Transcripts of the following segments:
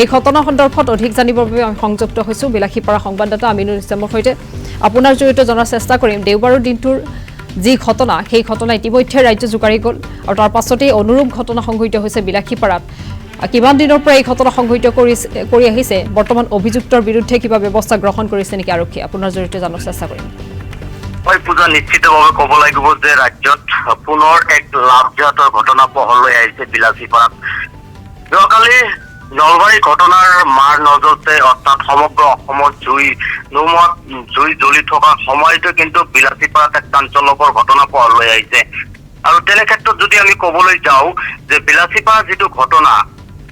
এই ঘটনা সন্দৰ্ভত অধিক জানিবৰ বাবে আমি সংযুক্ত হৈছো বিলাসীপাৰা সংবাদদাতা আমিনুল ইছলামৰ সৈতে আপোনাৰ জৰিয়তে জনাৰ চেষ্টা কৰিম দেওবাৰৰ দিনটোৰ যি ঘটনা সেই ঘটনা ইতিমধ্যে ৰাজ্য জোকাৰি গ'ল আৰু তাৰ পাছতেই অনুৰূপ ঘটনা সংঘটিত হৈছে বিলাসীপাৰাত কিমান দিনৰ পৰা এই ঘটনা সংঘটিত কৰি আহিছে বৰ্তমান অভিযুক্তৰ বিৰুদ্ধে কিবা ব্যৱস্থা গ্ৰহণ কৰিছে নেকি আৰক্ষী আপোনাৰ জৰিয়তে জানাৰ চেষ্টা কৰিম হয় পূজা নিশ্চিতভাৱে ক'ব লাগিব যে ৰাজ্যত পুনৰ এক লাভজাতৰ ঘটনা পোহৰলৈ আহিছে বিলাসীপাৰাত যোৱাকালি নলবাৰী ঘটনাৰ মাৰ নজৰতে অৰ্থাৎ সমগ্ৰ অসমৰ জুই জ্বলি থকা সময়তে কিন্তু বিলাসীপাৰাত এক চাঞ্চল্যকৰ ঘটনা পোহৰলৈ আহিছে আৰু তেনে ক্ষেত্ৰত যদি আমি ক'বলৈ যাওঁ যে বিলাসীপাৰা যিটো ঘটনা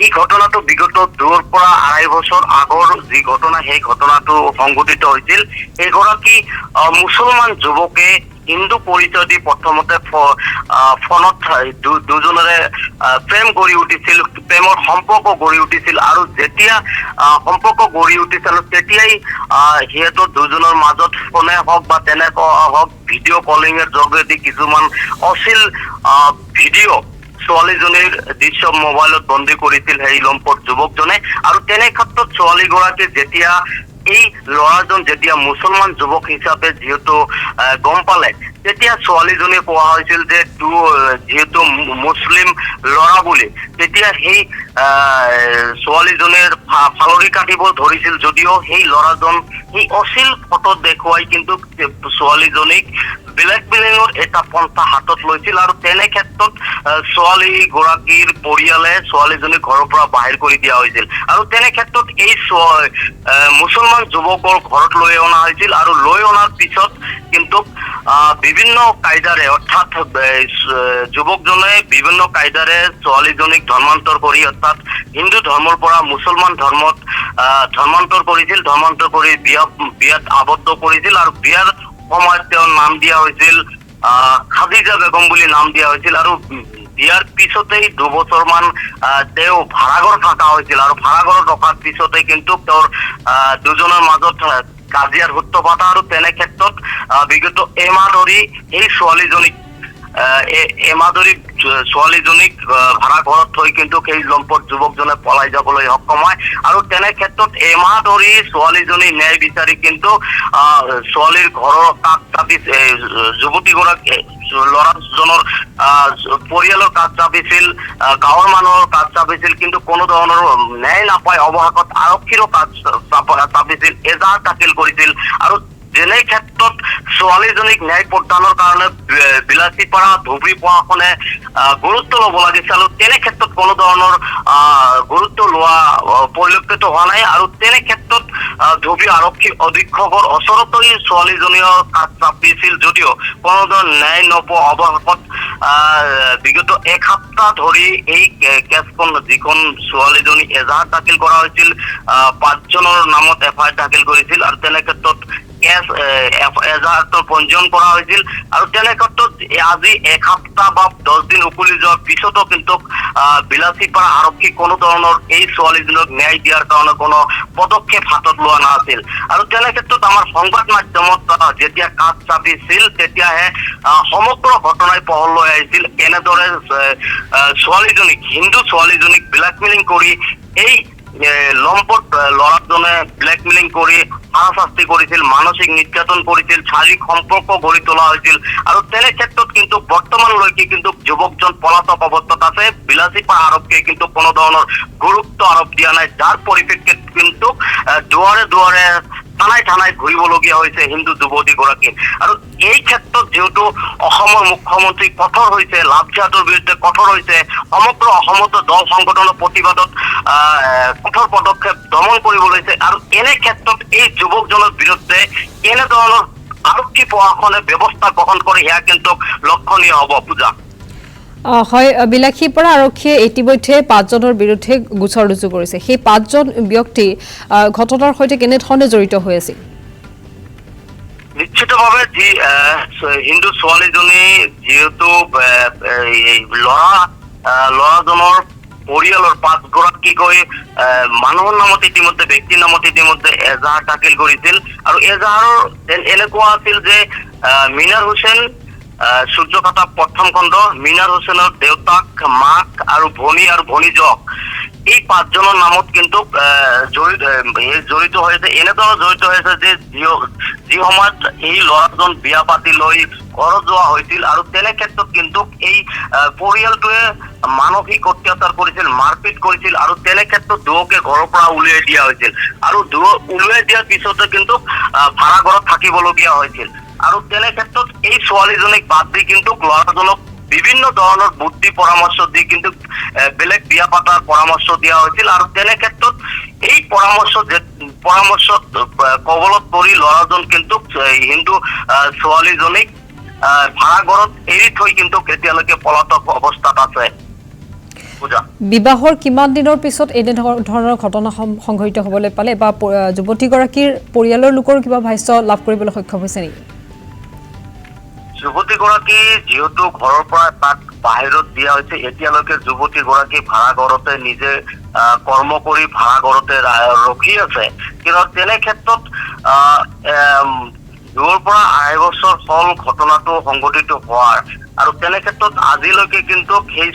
এই ঘটনাটো বিগত 2 পৰা 2.5 বছৰ আগৰ যি ঘটনা সেই ঘটনাটো সংঘটিত হৈছিল এগৰাকী মুছলমান যুৱকে হিন্দু পৰিচয় দি প্ৰথমতে ফোনত দুজনৰে প্ৰেম গঢ়ি উঠিছিল প্ৰেমৰ সম্পৰ্ক গঢ়ি উঠিছিল আৰু যেতিয়া সম্পৰ্ক গঢ়ি উঠিছিল তেতিয়াই সিহঁতৰ দুজনৰ মাজত ফোনে হওক বা তেনেকুৱা হওক ভিডিঅ' কলিঙৰ যোগেদি কিছুমান অশ্লীল ভিডিঅ' ছোৱালীজনীৰ দৃশ্য মোবাইলত বন্দী কৰিছিল সেই লম্পট যুৱকজনে আৰু তেনে ক্ষেত্ৰত ছোৱালীগৰাকী যেতিয়া এই ল'ৰাজন যেতিয়া মুছলমান যুৱক হিচাপে যিহেতু গম পালে তেতিয়া ছোৱালীজনী কোৱা হৈছিল যে যিহেতু মুছলিম ল'ৰা বুলি তেতিয়া সেই ছোৱালীজনীৰ ফালৰি কাটিব ধৰিছিল যদিও সেই ল'ৰাজন এই অশ্লীল ফটো দেখুৱাই কিন্তু ছোৱালীজনীক ব্লেকমেইলিঙৰ এটা পন্থা হাতত লৈছিল আৰু তেনে ক্ষেত্ৰত ছোৱালীগৰাকীৰ পৰিয়ালে ছোৱালীজনীক ঘৰৰ পৰা বাহিৰ কৰি দিয়া হৈছিল আৰু তেনে ক্ষেত্ৰত এই মুছলমান যুৱকৰ ঘৰত লৈ অনা হৈছিল আৰু লৈ অনাৰ পিছত কিন্তু বিভিন্ন কায়দাৰে অৰ্থাৎ যুৱকজনে বিভিন্ন কায়দাৰে ছোৱালীজনীক ধৰ্মান্তৰ কৰি অৰ্থাৎ হিন্দু ধৰ্মৰ পৰা মুছলমান ধৰ্মত ধৰ্মান্তৰ কৰিছিল ধৰ্মান্তৰ কৰি বিয়াত আবদ্ধ কৰিছিল আৰু বিয়াৰ সময়ত তেওঁৰ নাম দিয়া হৈছিল খাদিজা বেগম বুলি নাম দিয়া হৈছিল আৰু বিয়াৰ পিছতেই 2 বছৰমান তেওঁ ভাড়াঘৰ থকা হৈছিল আৰু ভাড়াঘৰত ৰখাৰ পিছতে কিন্তু তেওঁৰ দুজনৰ মাজত কাজিয়াৰ সূত্ৰপাত আৰু তেনে ক্ষেত্ৰত বিগত এমাহ ধৰি এই ছোৱালীজনীক ভাড়াঘৰত থৈ কিন্তু সেই লম্পট যুৱকজনে পলাই যাবলৈ সক্ষম হয় আৰু তেনে ক্ষেত্ৰত এমাহ ধৰি ছোৱালীজনী ন্যায় বিচাৰি কিন্তু ছোৱালীৰ ঘৰৰ কাষ চাপি যুৱতীগৰাকী ল'ৰাজনৰ পৰিয়ালৰ কাষ চাপিছিল গাঁৱৰ মানুহৰ কাষ চাপিছিল কিন্তু কোনো ধৰণৰ ন্যায় নাপাই অৱশেষত আৰক্ষীৰো কাষ চাপিছিল এজাহাৰ দাখিল কৰিছিল আৰু যেনে ক্ষেত্ৰত ছোৱালীজনীক ন্যায় প্ৰদানৰ কাৰণে বিলাসীপাৰা ধুবুৰী প্ৰশাসনে গুৰুত্ব ল'ব লাগিছিল আৰু তেনে ক্ষেত্ৰত কোনো ধৰণৰ গুৰুত্ব লোৱা পৰিলক্ষিত হোৱা নাই আৰু তেনে ক্ষেত্ৰত ধুবুৰী আৰক্ষী অধীক্ষকৰ ওচৰতেই ছোৱালীজনীৰ কাষ চাপিছিল যদিও কোনো ধৰণৰ ন্যায় নোপোৱা অৱশেষত বিগত 1 সপ্তাহ ধৰি এই কেছখন যিখন ছোৱালীজনী এজাহাৰ দাখিল কৰা হৈছিল 5 জনৰ নামত এফআইআৰ দাখিল কৰিছিল আৰু তেনে ক্ষেত্ৰত এজাহাৰটো পঞ্জীয়ন কৰা হৈছিল আৰু তেনে ক্ষেত্ৰত আজি 1 সপ্তাহ বা 10 দিন উকলি যোৱাৰ পিছতো কিন্তু বিলাসীপাৰা আৰক্ষী কোনো ধৰণৰ এই ছোৱালীজনীক ন্যায় দিয়াৰ কাৰণে কোনো পদক্ষেপ হাতত লোৱা নাছিল আৰু তেনে ক্ষেত্ৰত আমাৰ সংবাদ মাধ্যমত যেতিয়া কাষ চাপিছিল তেতিয়াহে সমগ্ৰ ঘটনাই পোহৰলৈ আহিছিল এনেদৰে ছোৱালীজনীক হিন্দু ছোৱালীজনীক ব্লেকমেইলিং কৰি এই লম্পট ল'ৰাজনে ব্লেকমেইলিং কৰি হাৰাশাস্তি কৰিছিল মানসিক নিৰ্যাতন কৰিছিল শাৰীৰিক সম্পৰ্ক গঢ়ি তোলা হৈছিল আৰু তেনে ক্ষেত্ৰত কিন্তু বৰ্তমানলৈকে কিন্তু যুৱকজন পলাতক অৱস্থাত আছে বিলাসীপাৰা আৰক্ষীয়ে কিন্তু কোনো ধৰণৰ গুৰুত্ব আৰোপ দিয়া নাই যাৰ পৰিপ্ৰেক্ষিত কিন্তু দুৱাৰে দুৱাৰে থানায় ঘূৰিবলগীয়া হৈছে হিন্দু যুৱতীগৰাকী আৰু এই ক্ষেত্ৰত যেহেতু অসমৰ মুখ্যমন্ত্ৰী কঠোৰ হৈছে লাভজাতৰ বিৰুদ্ধে কঠোৰ হৈছে সমগ্ৰ অসমতো দল সংগঠনৰ প্ৰতিবাদত কঠোৰ পদক্ষেপ দমন কৰিব লৈছে আৰু এনে ক্ষেত্ৰত এই যুৱকজনৰ বিৰুদ্ধে কেনেধৰণৰ আৰক্ষী প্ৰশাসনে ব্যৱস্থা গ্ৰহণ কৰে সেয়া কিন্তু লক্ষণীয় হ'ব পূজা হয় বিলাসীপাৰা আৰক্ষীয়ে ইতিমধ্যে 5 জনৰ বিৰুদ্ধে গোচৰ ৰুজু কৰিছে সেই 5 জন ব্যক্তি ঘটনাৰ সৈতে কেনেধৰণে জড়িত হৈ আছিল নিশ্চিতভাৱে যি হিন্দু ছোৱালীজনী যিহেতু ল'ৰাজনৰ পৰিয়ালৰ 5 গৰাকীকৈ মানুহৰ নামত ইতিমধ্যে ব্যক্তিৰ নামত ইতিমধ্যে এজাহাৰ দাখিল কৰিছিল আৰু এজাহাৰৰ এনেকুৱা আছিল যে মিনাৰ হুছেইন সূৰ্যকাটা প্ৰথম খণ্ড মিনাৰ হুছেইনৰ দেউতাক মাক আৰু ভনী জক এই 5 জনেৰ নামত কিন্তু জড়িত হয়েছে এনেধৰণৰ জড়িত হয়েছে যে যি সময়ত এই ল'ৰাজন বিয়া পাতি লৈ ঘৰত যোৱা হৈছিল আৰু তেনে ক্ষেত্ৰত কিন্তু এই পৰিয়ালটোৱে মানসিক অত্যাচাৰ কৰিছিল মাৰপিট কৰিছিল আৰু তেনে ক্ষেত্ৰত দুয়োকে ঘৰৰ পৰা উলিয়াই দিয়া হৈছিল আৰু উলিয়াই দিয়াৰ পিছতে কিন্তু ভাড়া ঘৰত থাকিবলগীয়া হৈছিল আৰু তেনে ক্ষেত্ৰত এই ছোৱালীজনীক বাদ দি কিন্তু ল'ৰাজনক বিভিন্ন ধৰণৰ বুদ্ধি পৰামৰ্শ দি কিন্তু বেলেগ বিয়া পাতাৰ পৰামৰ্শ দিয়া হৈছিল আৰু তেনে ক্ষেত্ৰত এই পৰামৰ্শ কবলত পৰি ল'ৰাজন কিন্তু হিন্দু ছোৱালীজনীক ভাড়া ঘৰত এৰি থৈ কিন্তু এতিয়ালৈকে পলাতক অৱস্থাত আছে। বিবাহৰ কিমান দিনৰ পিছত এনে ধৰণৰ ঘটনা সংঘটিত হ'বলৈ পালে বা যুৱতীগৰাকীৰ পৰিয়ালৰ লোকৰ কিবা ভাষ্য লাভ কৰিবলৈ সক্ষম হৈছে নেকি? যুৱতীগৰাকী যিহেতু ঘৰৰ পৰা তাক বাহিৰত দিয়া হৈছে এতিয়ালৈকে যুৱতীগৰাকী ভাড়া ঘৰতে নিজে কৰ্ম কৰি ভাড়া ঘৰতে ৰখি আছে কিন্তু তেনে ক্ষেত্ৰত দুৰ পৰা 2.5 বছৰ হ'ল ঘটনাটো সংঘটিত হোৱাৰ আৰু তেনে ক্ষেত্ৰত আজিলৈকে কিন্তু সেই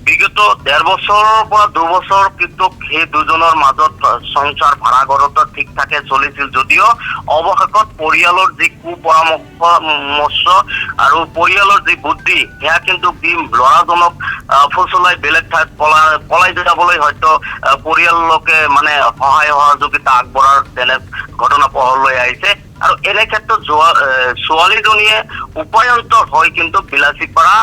বিগত 1.5 বছৰৰ পৰা 2 বছৰ কিন্তু সেই দুজনৰ মাজত সংসাৰ ভাড়া ঘৰতে ঠিক ঠাকে চলিছিল যদিও অৱশেষত পৰিয়ালৰ যি কুপৰামৰ্শ আৰু পৰিয়ালৰ যি বুদ্ধি সেয়া কিন্তু ল'ৰাজনক ফচলাই বেলেগ ঠাইত পলাই যাবলৈ হয়তো পৰিয়ালৰ লোকে মানে সহায় সহযোগিতা আগবঢ়াৰ তেনে ঘটনা পোহৰলৈ আহিছে আৰু এনে ক্ষেত্ৰত ছোৱালীজনীয়ে উপায়ন্তৰ হৈ কিন্তু বিলাসীপাৰা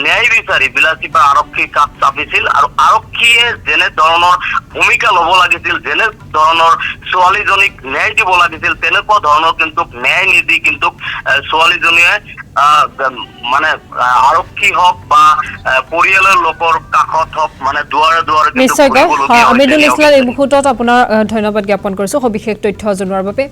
ন্যায় বিচাৰি বিলাসীপাৰা আৰক্ষীৰ কাষ চাপিছিল আৰু আৰক্ষীয়ে যেনে ধৰণৰ ভূমিকা ল'ব লাগিছিল যেনে ধৰণৰ ছোৱালীজনীক ন্যায় দিব লাগিছিল তেনেকুৱা ধৰণৰ কিন্তু ন্যায় নিদি কিন্তু ছোৱালীজনীয়ে মানে আৰক্ষী হওক বা পৰিয়ালৰ লোকৰ কাষত হওক মানে দুৱাৰে দুৱাৰে নিশ্চয়কৈ আমিনুল ইছলাম এই মুহূৰ্তত আপোনাৰ ধন্যবাদ জ্ঞাপন কৰিছো সবিশেষ তথ্য জনোৱাৰ বাবে।